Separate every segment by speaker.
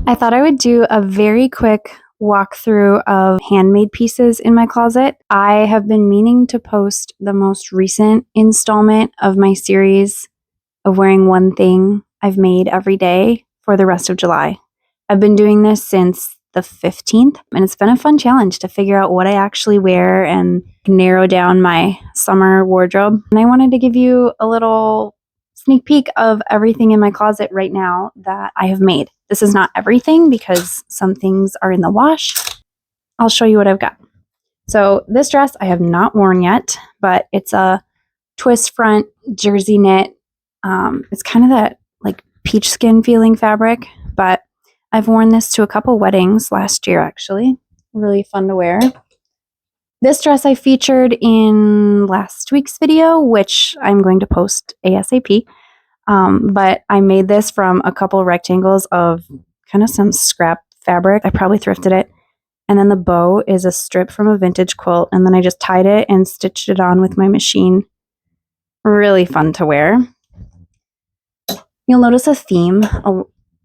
Speaker 1: I thought I would do a very quick walkthrough of handmade pieces in my closet. I have been meaning to post the most recent installment of my series of wearing one thing I've made every day for the rest of July. I've been doing this since the 15th, and it's been a fun challenge to figure out what I actually wear and narrow down my summer wardrobe. And I wanted to give you a little sneak peek of everything in my closet right now that I have made. This is not everything because some things are in the wash. I'll show you what I've got. So this dress I have not worn yet, but it's a twist front jersey knit. It's kind of that like peach skin feeling fabric, but I've worn this to a couple weddings last year actually. Really fun to wear. This dress I featured in last week's video, which I'm going to post ASAP. But I made this from a couple rectangles of kind of some scrap fabric. I probably thrifted it. And then the bow is a strip from a vintage quilt. And then I just tied it and stitched it on with my machine. Really fun to wear. You'll notice a theme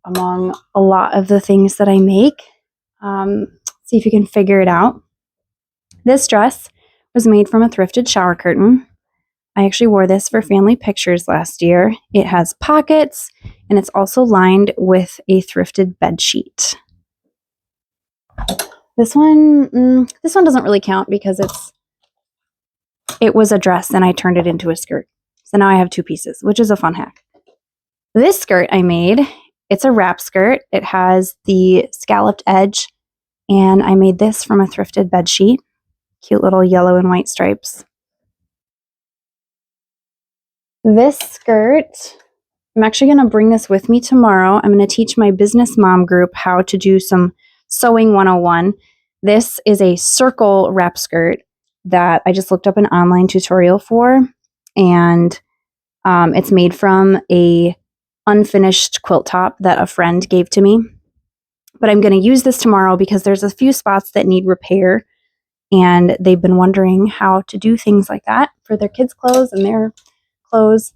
Speaker 1: among a lot of the things that I make. See if you can figure it out. This dress was made from a thrifted shower curtain. I actually wore this for family pictures last year. It has pockets, and it's also lined with a thrifted bed sheet. This one doesn't really count because it was a dress and I turned it into a skirt. So now I have two pieces, which is a fun hack. This skirt I made, it's a wrap skirt. It has the scalloped edge, and I made this from a thrifted bed sheet. Cute little yellow and white stripes. This skirt, I'm actually going to bring this with me tomorrow. I'm going to teach my business mom group how to do some sewing 101. This is a circle wrap skirt that I just looked up an online tutorial for, and it's made from a unfinished quilt top that a friend gave to me. But I'm going to use this tomorrow because there's a few spots that need repair, and they've been wondering how to do things like that for their kids' clothes and their clothes.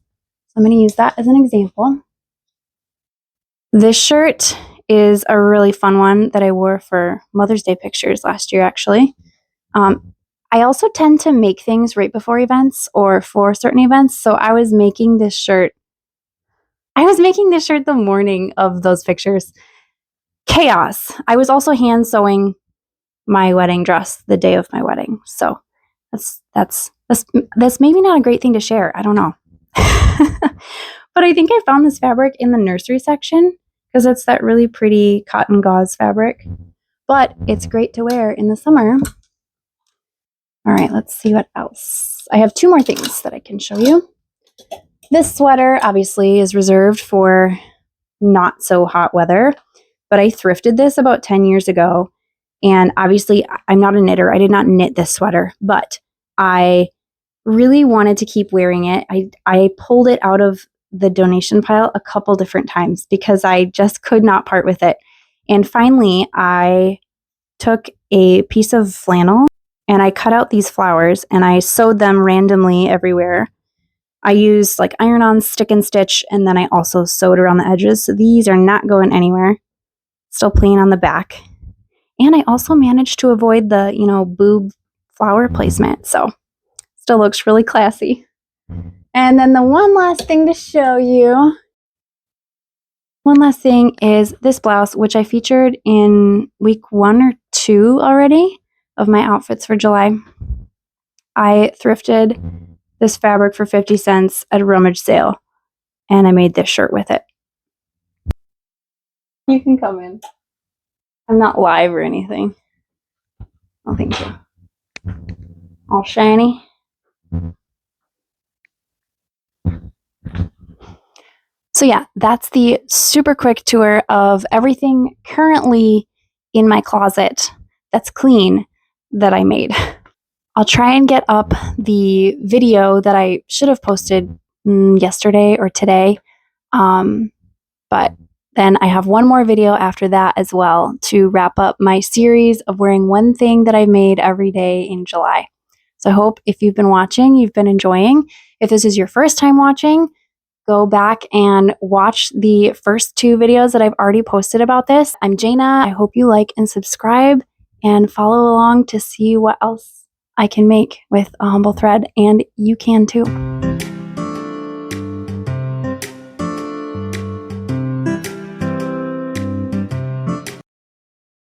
Speaker 1: So I'm going to use that as an example. This shirt is a really fun one that I wore for Mother's Day pictures last year, actually. I also tend to make things right before events or for certain events. So I was making this shirt the morning of those pictures. Chaos. I was also hand sewing my wedding dress the day of my wedding. So that's maybe not a great thing to share. I don't know. But I think I found this fabric in the nursery section because it's that really pretty cotton gauze fabric. But it's great to wear in the summer. All right, let's see what else. I have two more things that I can show you. This sweater obviously is reserved for not so hot weather, but I thrifted this about 10 years ago. And obviously I'm not a knitter. I did not knit this sweater, but I really wanted to keep wearing it. I pulled it out of the donation pile a couple different times because I just could not part with it. And finally, I took a piece of flannel and I cut out these flowers and I sewed them randomly everywhere. I used like iron-on stick and stitch, and then I also sewed around the edges. So these are not going anywhere. Still plain on the back. And I also managed to avoid the, boob flower placement. So still looks really classy. And then the one last thing to show you. One last thing is this blouse, which I featured in week 1 or 2 already of my outfits for July. I thrifted this fabric for 50 cents at a rummage sale, and I made this shirt with it. You can come in. I'm not live or anything. Oh, thank you. All shiny. So yeah, that's the super quick tour of everything currently in my closet that's clean that I made. I'll try and get up the video that I should have posted yesterday or today. But then I have one more video after that as well to wrap up my series of wearing one thing that I made every day in July. So I hope if you've been watching, you've been enjoying. If this is your first time watching, go back and watch the first 2 videos that I've already posted about this. I'm Jaina. I hope you like and subscribe and follow along to see what else I can make with a humble thread, and you can too.